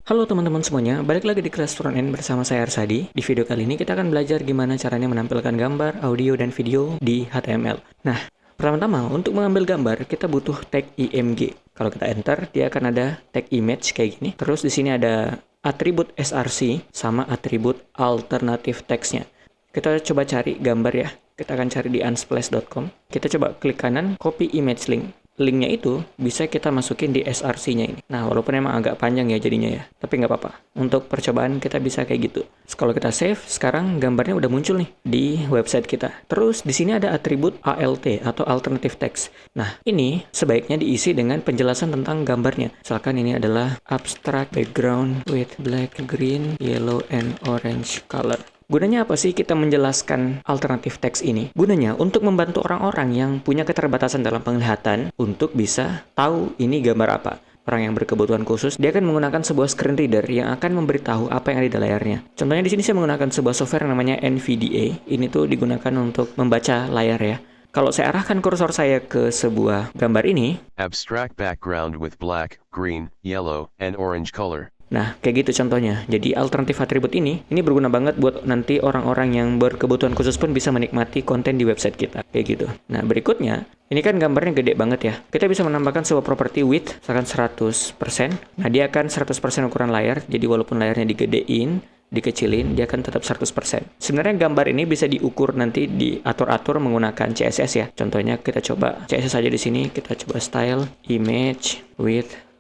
Halo teman-teman semuanya, balik lagi di kelas front-end bersama saya Arsadi. Di video kali ini kita akan belajar gimana caranya menampilkan gambar, audio, dan video di HTML. Nah, pertama-tama untuk mengambil gambar kita butuh tag img. Kalau kita enter, dia akan ada tag image kayak gini. Terus di sini ada atribut src sama atribut alternative text-nya. Kita coba cari gambar ya. Kita akan cari di unsplash.com. Kita coba klik kanan, copy image link. Linknya itu bisa kita masukin di src-nya ini. Nah, walaupun emang agak panjang ya jadinya ya, tapi nggak apa-apa. Untuk percobaan kita bisa kayak gitu. Kalau kita save, sekarang gambarnya udah muncul nih di website kita. Terus di sini ada atribut alt atau alternative text. Nah, ini sebaiknya diisi dengan penjelasan tentang gambarnya. Misalkan ini adalah abstract background with black, green, yellow, and orange color. Gunanya apa sih kita menjelaskan alternatif teks ini? Gunanya untuk membantu orang-orang yang punya keterbatasan dalam penglihatan untuk bisa tahu ini gambar apa. Orang yang berkebutuhan khusus, dia akan menggunakan sebuah screen reader yang akan memberitahu apa yang ada di layarnya. Contohnya di sini saya menggunakan sebuah software yang namanya NVDA. Ini tuh digunakan untuk membaca layar ya. Kalau saya arahkan kursor saya ke sebuah gambar ini, Abstract background with black, green, yellow, and orange color. nah, kayak gitu contohnya. Jadi alternatif atribut ini berguna banget buat nanti orang-orang yang berkebutuhan khusus pun bisa menikmati konten di website kita. Kayak gitu. Nah, berikutnya, ini kan gambarnya gede banget ya. Kita bisa menambahkan sebuah property width, misalkan 100%. Nah, dia akan 100% ukuran layar. Jadi walaupun layarnya digedein, dikecilin, dia akan tetap 100%. Sebenarnya gambar ini bisa diukur nanti diatur-atur menggunakan CSS ya. Contohnya kita coba CSS aja di sini, kita coba style, image, width.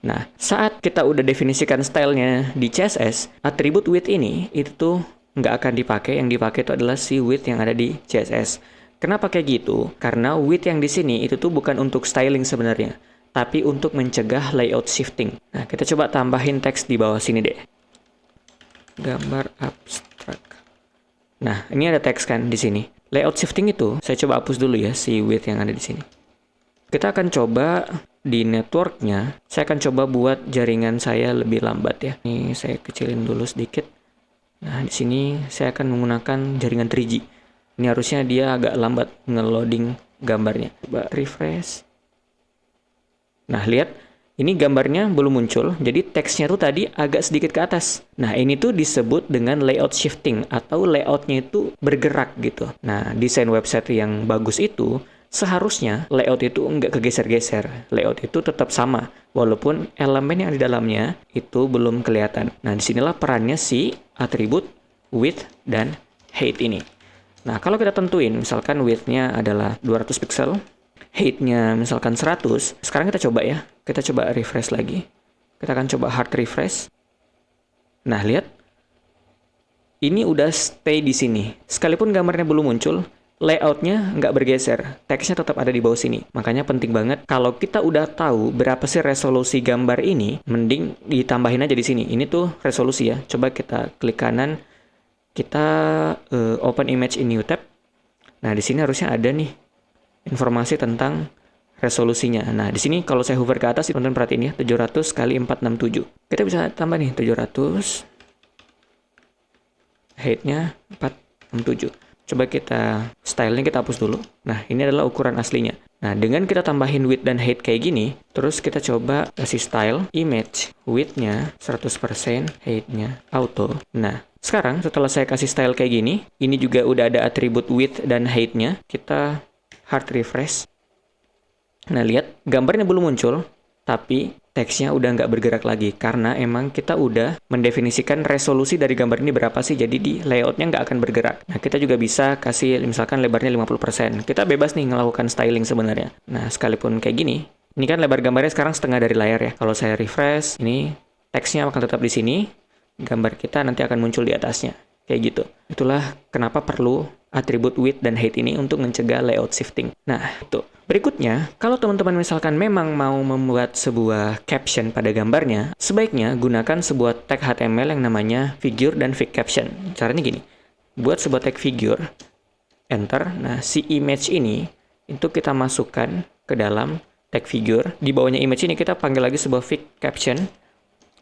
Nah, saat kita udah definisikan stylenya di CSS, atribut width ini itu tuh nggak akan dipakai. Yang dipakai itu adalah si width yang ada di CSS. Kenapa kayak gitu? Karena width yang di sini itu tuh bukan untuk styling sebenarnya, tapi untuk mencegah layout shifting. Nah, kita coba tambahin teks di bawah sini deh. Gambar abstrak. Nah, ini ada teks kan di sini. Layout shifting itu saya coba hapus dulu ya si width yang ada di sini. Kita akan coba di networknya, saya akan coba buat jaringan saya lebih lambat ya. Ini saya kecilin dulu sedikit. Nah, di sini saya akan menggunakan jaringan 3G. Ini harusnya dia agak lambat nge-loading gambarnya. Coba refresh. Nah, lihat. Ini gambarnya belum muncul, jadi teksnya tuh tadi agak sedikit ke atas. Nah, ini tuh disebut dengan layout shifting atau layoutnya itu bergerak gitu. Nah, desain website yang bagus itu seharusnya layout itu nggak kegeser-geser. Layout itu tetap sama, walaupun elemen yang di dalamnya itu belum kelihatan. Nah, disinilah perannya si atribut width dan height ini. Nah, kalau kita tentuin, misalkan width-nya adalah 200 pixel, height-nya misalkan 100, sekarang kita coba ya. Kita coba refresh lagi. Kita akan coba hard refresh. Nah, lihat. Ini udah stay di sini. Sekalipun gambarnya belum muncul, layoutnya nggak bergeser. Teksnya tetap ada di bawah sini. Makanya penting banget kalau kita udah tahu berapa sih resolusi gambar ini, mending ditambahin aja di sini. Ini tuh resolusi ya. Coba kita klik kanan. Kita open image in new tab. Nah, di sini harusnya ada nih informasi tentang resolusinya. Nah, di sini kalau saya hover ke atas, teman-teman perhatiin ya, 700 kali 467. Kita bisa tambah nih 700. Height-nya 467. Coba kita style-nya kita hapus dulu. Nah, ini adalah ukuran aslinya. Nah, dengan kita tambahin width dan height kayak gini, terus kita coba kasih style, image, width-nya 100%, height-nya auto. Nah, sekarang setelah saya kasih style kayak gini, ini juga udah ada atribut width dan height-nya. Kita hard refresh. Nah, lihat, gambarnya belum muncul, tapi teksnya udah nggak bergerak lagi, karena emang kita udah mendefinisikan resolusi dari gambar ini berapa sih, jadi di layoutnya nggak akan bergerak. Nah, kita juga bisa kasih misalkan lebarnya 50%. Kita bebas nih melakukan styling sebenarnya. Nah, sekalipun kayak gini, ini kan lebar gambarnya sekarang setengah dari layar ya. Kalau saya refresh, ini teksnya akan tetap di sini, gambar kita nanti akan muncul di atasnya. Kayak gitu. Itulah kenapa perlu atribut width dan height ini untuk mencegah layout shifting. Nah, itu. Berikutnya, kalau teman-teman misalkan memang mau membuat sebuah caption pada gambarnya, sebaiknya gunakan sebuah tag HTML yang namanya figure dan fig caption. Caranya gini, buat sebuah tag figure, enter, nah si image ini, itu kita masukkan ke dalam tag figure. Di bawahnya image ini kita panggil lagi sebuah fig caption.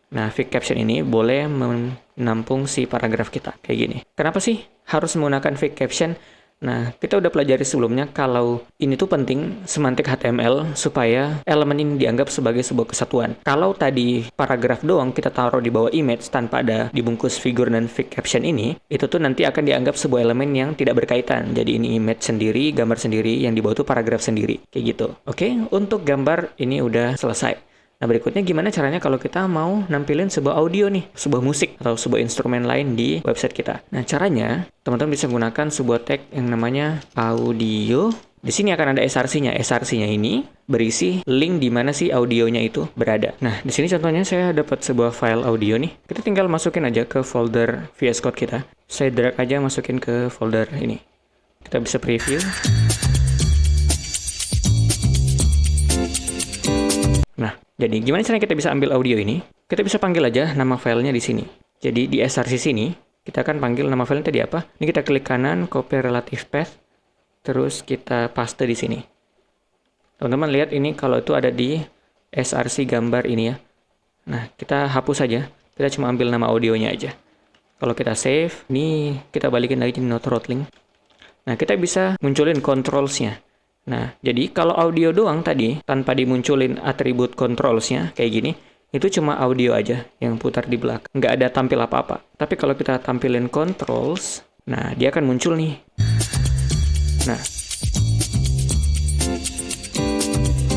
Nah, fig caption ini boleh menampung si paragraf kita, kayak gini. Kenapa sih harus menggunakan fig caption? Nah, kita udah pelajari sebelumnya kalau ini tuh penting semantik HTML supaya elemen ini dianggap sebagai sebuah kesatuan. Kalau tadi paragraf doang kita taruh di bawah image tanpa ada dibungkus figur dan fig caption ini, itu tuh nanti akan dianggap sebuah elemen yang tidak berkaitan. Jadi ini image sendiri, gambar sendiri, yang di bawah tuh paragraf sendiri. Kayak gitu. Oke, untuk gambar ini udah selesai. Nah, berikutnya gimana caranya kalau kita mau nampilin sebuah audio nih, sebuah musik atau sebuah instrumen lain di website kita. Nah, caranya teman-teman bisa menggunakan sebuah tag yang namanya audio. Di sini akan ada src-nya. src-nya ini berisi link di mana sih audionya itu berada. Nah, di sini contohnya saya dapat sebuah file audio nih. Kita tinggal masukin aja ke folder VS Code kita. Saya drag aja masukin ke folder ini. Kita bisa preview. Nah, jadi gimana caranya kita bisa ambil audio ini? Kita bisa panggil aja nama filenya di sini. Jadi di src sini, kita akan panggil nama filenya tadi apa? Ini kita klik kanan, copy relative path, terus kita paste di sini. Teman-teman lihat ini kalau itu ada di src gambar ini ya. Nah, kita hapus saja. Kita cuma ambil nama audionya aja. Kalau kita save, ini kita balikin lagi di not throttling. Nah, kita bisa munculin controls-nya. Nah, jadi kalau audio doang tadi, tanpa dimunculin atribut controls-nya, kayak gini, itu cuma audio aja yang putar di belakang. Nggak ada tampil apa-apa. Tapi kalau kita tampilin controls, nah, dia akan muncul nih. Nah,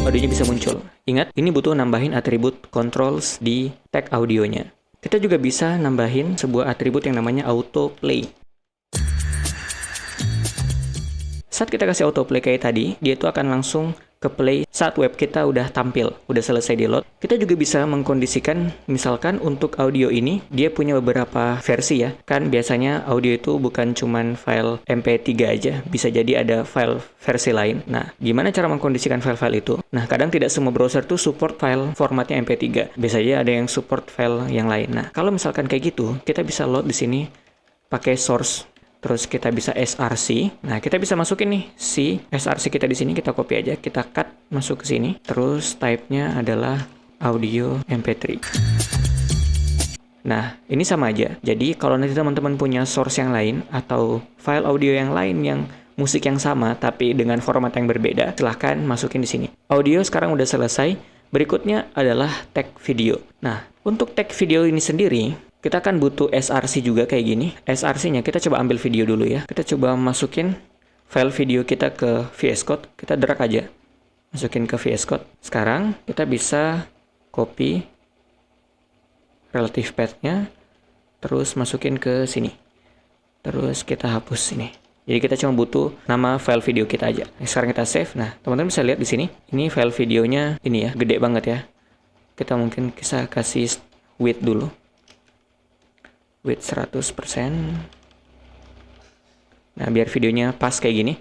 audionya bisa muncul. Ingat, ini butuh nambahin atribut controls di tag audionya. Kita juga bisa nambahin sebuah atribut yang namanya autoplay. Saat kita kasih autoplay kayak tadi, dia itu akan langsung ke play saat web kita udah tampil, udah selesai di load. Kita juga bisa mengkondisikan, misalkan untuk audio ini, dia punya beberapa versi ya. Kan biasanya audio itu bukan cuman file MP3 aja, bisa jadi ada file versi lain. Nah, gimana cara mengkondisikan file-file itu? Nah, kadang tidak semua browser tuh support file formatnya MP3. Biasanya ada yang support file yang lain. Nah, kalau misalkan kayak gitu, kita bisa load di sini pakai source. Terus kita bisa src. Nah, kita bisa masukin nih si src kita di sini, kita copy aja, kita cut masuk ke sini. Terus type-nya adalah audio MP3. Nah, ini sama aja. Jadi, kalau nanti teman-teman punya source yang lain atau file audio yang lain yang musik yang sama tapi dengan format yang berbeda, silahkan masukin di sini. Audio sekarang udah selesai. Berikutnya adalah tag video. Nah, untuk tag video ini sendiri, kita akan butuh src juga kayak gini. src-nya kita coba ambil video dulu ya. Kita coba masukin file video kita ke VS Code. Kita drag aja. Masukin ke VS Code. Sekarang kita bisa copy relative path-nya. Terus masukin ke sini. Terus kita hapus ini. Jadi kita cuma butuh nama file video kita aja. Sekarang kita save. Nah, teman-teman bisa lihat di sini. Ini file videonya ini ya, gede banget ya. Kita mungkin bisa kasih width dulu. Width 100%. Nah, biar videonya pas kayak gini.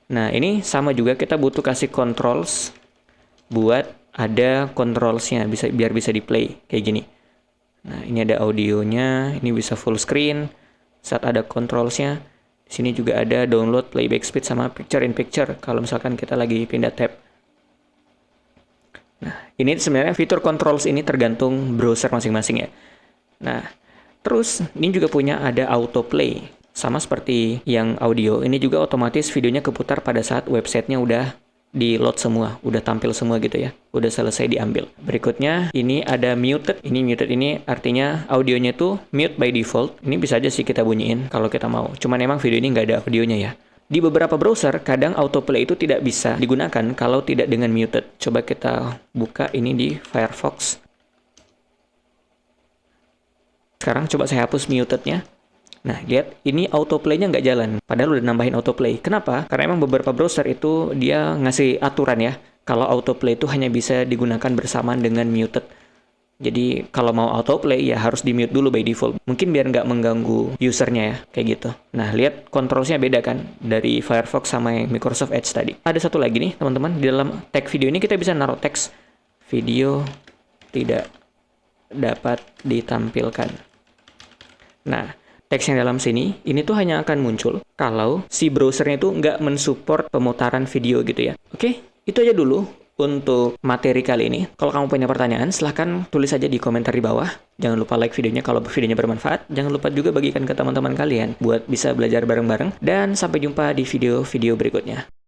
Nah, ini sama juga kita butuh kasih controls buat ada controlsnya biar bisa di play kayak gini. Nah, ini ada audionya, ini bisa full screen. Saat ada controlsnya, di sini juga ada download, playback speed sama picture in picture kalau misalkan kita lagi pindah tab. Nah, ini sebenarnya fitur controls ini tergantung browser masing-masing ya. Nah, terus ini juga punya ada autoplay. Sama seperti yang audio, ini juga otomatis videonya keputar pada saat websitenya udah di load semua, udah tampil semua gitu ya, udah selesai diambil. Berikutnya ini ada muted. Ini muted ini artinya audionya tuh mute by default. Ini bisa aja sih kita bunyiin kalau kita mau. Cuman emang video ini nggak ada audionya ya. Di beberapa browser kadang autoplay itu tidak bisa digunakan kalau tidak dengan muted. Coba kita buka ini di Firefox. Sekarang coba saya hapus muted-nya. Nah, lihat, ini autoplay-nya nggak jalan. Padahal udah nambahin autoplay. Kenapa? Karena emang beberapa browser itu dia ngasih aturan ya. Kalau autoplay itu hanya bisa digunakan bersamaan dengan muted. Jadi, kalau mau autoplay ya harus di-mute dulu by default. Mungkin biar nggak mengganggu usernya ya, kayak gitu. Nah, lihat controls-nya beda kan dari Firefox sama yang Microsoft Edge tadi. Ada satu lagi nih, teman-teman. Di dalam tag video ini kita bisa naruh teks video tidak dapat ditampilkan. Nah, teks yang dalam sini, ini tuh hanya akan muncul kalau si browsernya itu nggak mensupport pemutaran video gitu ya. Oke, itu aja dulu untuk materi kali ini. Kalau kamu punya pertanyaan, silahkan tulis aja di komentar di bawah. Jangan lupa like videonya kalau videonya bermanfaat. Jangan lupa juga bagikan ke teman-teman kalian buat bisa belajar bareng-bareng. Dan sampai jumpa di video-video berikutnya.